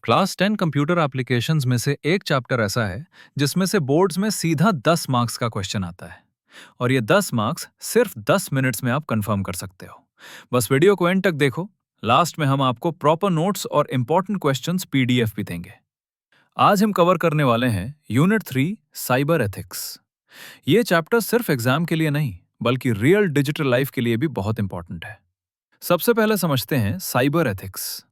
Class 10 computer applications में से एक चैप्टर ऐसा है जिसमें से बोर्ड्स में सीधा 10 मार्क्स का क्वेश्चन आता है। और ये 10 मार्क्स सिर्फ 10 मिनट्स में आप कंफर्म कर सकते हो। बस वीडियो को एंड तक देखो। लास्ट में हम आपको प्रॉपर नोट्स और इंपॉर्टेंट क्वेश्चंस पीडीएफ भी देंगे। आज हम कवर करने वाले हैं यूनिट 3 साइबर एथिक्स। ये चैप्टर सिर्फ एग्जाम के लिए नहीं बल्कि रियल डिजिटल लाइफ के लिए भी बहुत इंपॉर्टेंट है। सबसे पहले समझते हैं cyber ethics.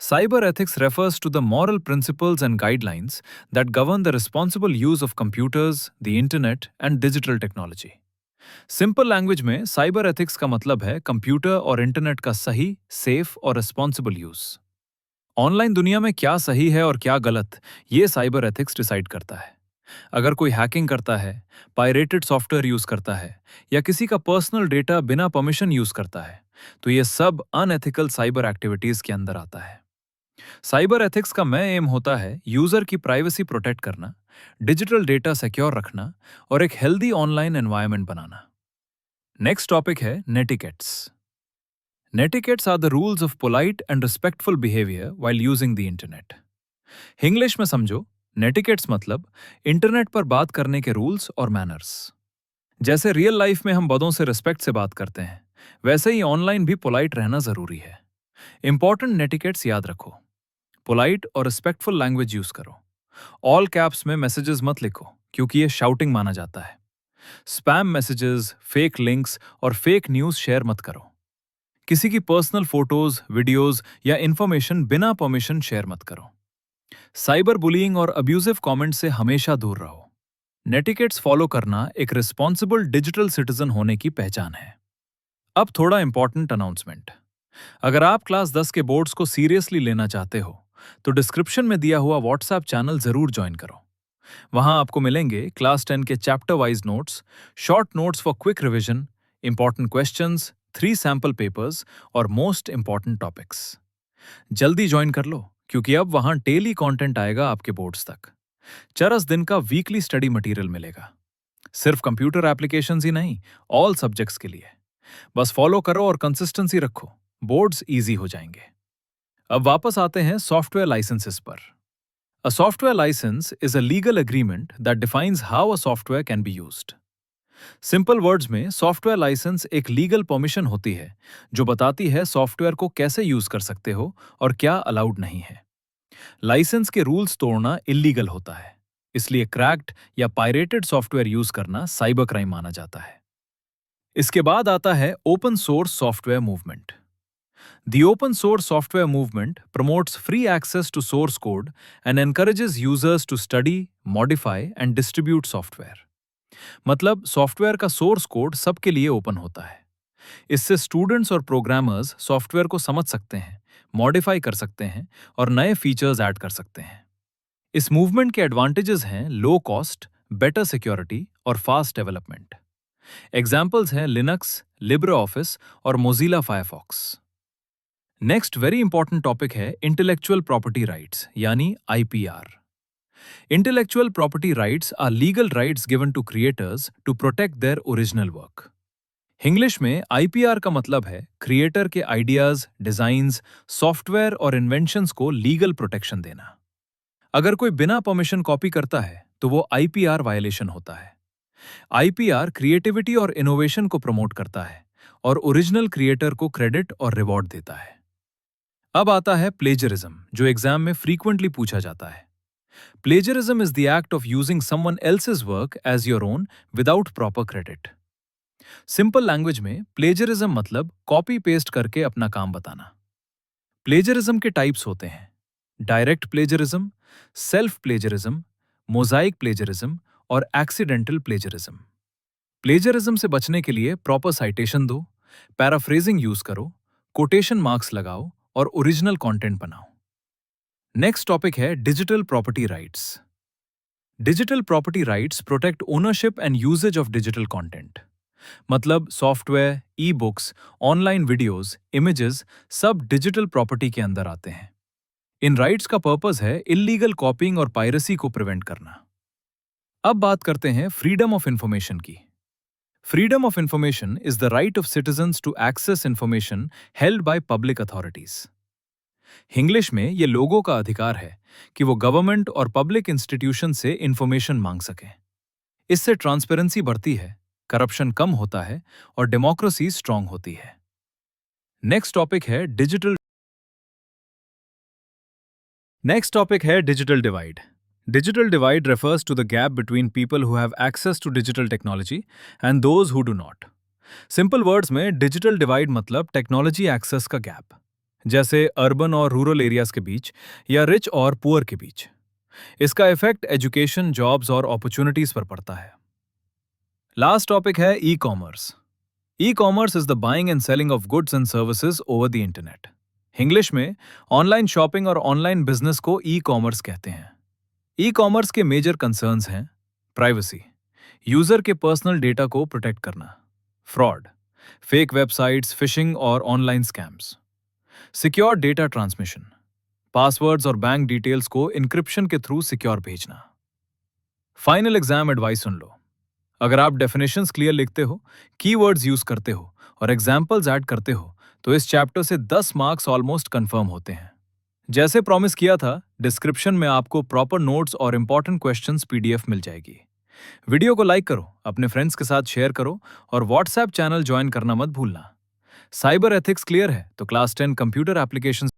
Cyber ethics refers to the moral principles and guidelines that govern the responsible use of computers, the internet and digital technology. Simple language में साइबर एथिक्स का मतलब है कंप्यूटर और इंटरनेट का सही, सेफ और रिस्पॉन्सिबल यूज। ऑनलाइन दुनिया में क्या सही है और क्या गलत, ये साइबर एथिक्स डिसाइड करता है। अगर कोई हैकिंग करता है, पायरेटेड सॉफ्टवेयर यूज करता है या किसी का पर्सनल डेटा बिना परमिशन यूज करता है, तो ये सब अनएथिकल साइबर एक्टिविटीज के अंदर आता है। साइबर एथिक्स का मेन एम होता है यूजर की प्राइवेसी प्रोटेक्ट करना, डिजिटल डेटा सिक्योर रखना और एक हेल्दी ऑनलाइन एनवायरनमेंट बनाना। नेक्स्ट टॉपिक है netiquettes. Netiquettes are the rules of polite and respectful behaviour while using the internet. English में समझो, नेटिकेट्स मतलब इंटरनेट पर बात करने के रूल्स और मैनर्स। जैसे रियल लाइफ में हम बड़ों से रिस्पेक्ट से बात करते हैं, वैसे ही ऑनलाइन भी पोलाइट रहना जरूरी है। इंपॉर्टेंट नेटिकेट्स याद रखो। पोलाइट और रिस्पेक्टफुल लैंग्वेज यूज करो। ऑल कैप्स में मैसेजेस मत लिखो क्योंकि ये शाउटिंग माना जाता है। स्पैम मैसेजेस, फेक लिंक्स और फेक न्यूज शेयर मत करो। किसी की पर्सनल फोटोज, वीडियोज या इंफॉर्मेशन बिना परमिशन शेयर मत करो। साइबर बुलिंग और अब्यूजिव कमेंट से हमेशा दूर रहो। नेटिकेट्स फॉलो करना एक रिस्पॉन्सिबल डिजिटल सिटीजन होने की पहचान है। अब थोड़ा इंपॉर्टेंट अनाउंसमेंट। अगर आप क्लास 10 के बोर्ड्स को सीरियसली लेना चाहते हो तो डिस्क्रिप्शन में दिया हुआ व्हाट्सएप चैनल जरूर ज्वाइन करो। वहां आपको मिलेंगे क्लास 10 के chapter wise notes, short notes for quick revision, important questions, 3 sample papers और मोस्ट इंपॉर्टेंट टॉपिक्स। जल्दी ज्वाइन कर लो क्योंकि अब वहां डेली कंटेंट आएगा आपके बोर्ड्स तक। 40 दिन का वीकली स्टडी मटेरियल मिलेगा, सिर्फ कंप्यूटर एप्लीकेशंस ही नहीं, ऑल सब्जेक्ट्स के लिए। बस फॉलो करो और कंसिस्टेंसी रखो, बोर्ड्स इजी हो जाएंगे। अब वापस आते हैं सॉफ्टवेयर लाइसेंसेस पर। A software license is a legal agreement that defines how a software can be used. Simple words में सॉफ्टवेयर लाइसेंस एक लीगल परमिशन होती है जो बताती है सॉफ्टवेयर को कैसे यूज कर सकते हो और क्या अलाउड नहीं है। लाइसेंस के रूल्स तोड़ना इलीगल होता है, इसलिए क्रैक्ड या पायरेटेड सॉफ्टवेयर यूज करना साइबर क्राइम माना जाता है। इसके बाद आता है open source software movement. The open source software movement promotes free access to source code and encourages users to study, modify and distribute software. मतलब सॉफ्टवेयर का सोर्स कोड सबके लिए ओपन होता है। इससे स्टूडेंट्स और प्रोग्रामर्स सॉफ्टवेयर को समझ सकते हैं, मॉडिफाई कर सकते हैं और नए फीचर्स ऐड कर सकते हैं। इस मूवमेंट के एडवांटेजेस हैं लो कॉस्ट, बेटर सिक्योरिटी और फास्ट डेवलपमेंट। एग्जाम्पल्स हैं लिनक्स, लिब्रे ऑफिस और Mozilla Firefox. Next very important topic है इंटेलेक्चुअल प्रॉपर्टी राइट्स यानी IPR. Intellectual property rights are legal rights given to creators to protect their original work. English में IPR का मतलब है creator के ideas, designs, software और inventions को legal protection देना। अगर कोई बिना परमिशन कॉपी करता है तो वो आईपीआर वायलेशन होता है। आईपीआर क्रिएटिविटी और इनोवेशन को प्रमोट करता है और ओरिजिनल क्रिएटर को क्रेडिट और रिवॉर्ड देता है। अब आता है प्लेजरिज्म, जो एग्जाम में फ्रीक्वेंटली पूछा जाता है। Plagiarism is the act of using someone else's work as your own without proper credit. Simple language में प्लेजरिज्म मतलब कॉपी पेस्ट करके अपना काम बताना। प्लेजरिज्म के टाइप्स होते हैं direct plagiarism, self plagiarism, mosaic plagiarism और एक्सीडेंटल प्लेजरिज्म। प्लेजरिज्म से बचने के लिए प्रॉपर साइटेशन दो, पैराफ्रेजिंग यूज करो, कोटेशन मार्क्स लगाओ और ओरिजिनल कंटेंट बनाओ। नेक्स्ट टॉपिक है digital property rights. Digital property rights protect ownership and usage of digital content. मतलब software, e books, online videos, images सब डिजिटल प्रॉपर्टी के अंदर आते हैं। इन राइट्स का पर्पस है इल्लीगल कॉपिंग और पायरेसी को प्रिवेंट करना। अब बात करते हैं फ्रीडम ऑफ इंफॉर्मेशन की। Freedom of information is the right of citizens to access information held by public authorities. English में ये लोगों का अधिकार है कि वो गवर्नमेंट और पब्लिक इंस्टीट्यूशन से इंफॉर्मेशन मांग सकें। इससे ट्रांसपेरेंसी बढ़ती है, करप्शन कम होता है और डेमोक्रेसी स्ट्रांग होती है। नेक्स्ट टॉपिक है digital divide. Digital divide refers to the gap between people who have access to digital technology and those who do not. Simple words में डिजिटल डिवाइड मतलब टेक्नोलॉजी एक्सेस का gap, जैसे urban और rural areas के बीच या rich और poor के बीच। इसका इफेक्ट एजुकेशन, जॉब्स और अपॉर्चुनिटीज पर पड़ता है। लास्ट टॉपिक है e commerce. E commerce is the buying and selling of goods and services over the internet. English में ऑनलाइन शॉपिंग और ऑनलाइन बिजनेस को ई कॉमर्स कहते हैं। ई कॉमर्स के मेजर कंसर्न्स हैं प्राइवेसी, यूजर के personal data को protect करना, फ्रॉड, फेक वेबसाइट्स, फिशिंग और online scams, secure data transmission, passwords और बैंक डिटेल्स को इंक्रिप्शन के थ्रू सिक्योर भेजना। फाइनल एग्जाम एडवाइस सुन लो। अगर आप डेफिनेशंस क्लियर लिखते हो, कीवर्ड्स यूज करते हो और एग्जाम्पल्स ऐड करते हो तो इस चैप्टर से 10 मार्क्स ऑलमोस्ट कंफर्म होते हैं। जैसे प्रॉमिस किया था, डिस्क्रिप्शन में आपको प्रॉपर नोट्स और इंपॉर्टेंट क्वेश्चंस पीडीएफ मिल जाएगी। वीडियो को लाइक करो, अपने फ्रेंड्स के साथ शेयर करो और व्हाट्सएप चैनल ज्वाइन करना मत भूलना। साइबर एथिक्स क्लियर है तो क्लास 10 कंप्यूटर एप्लीकेशन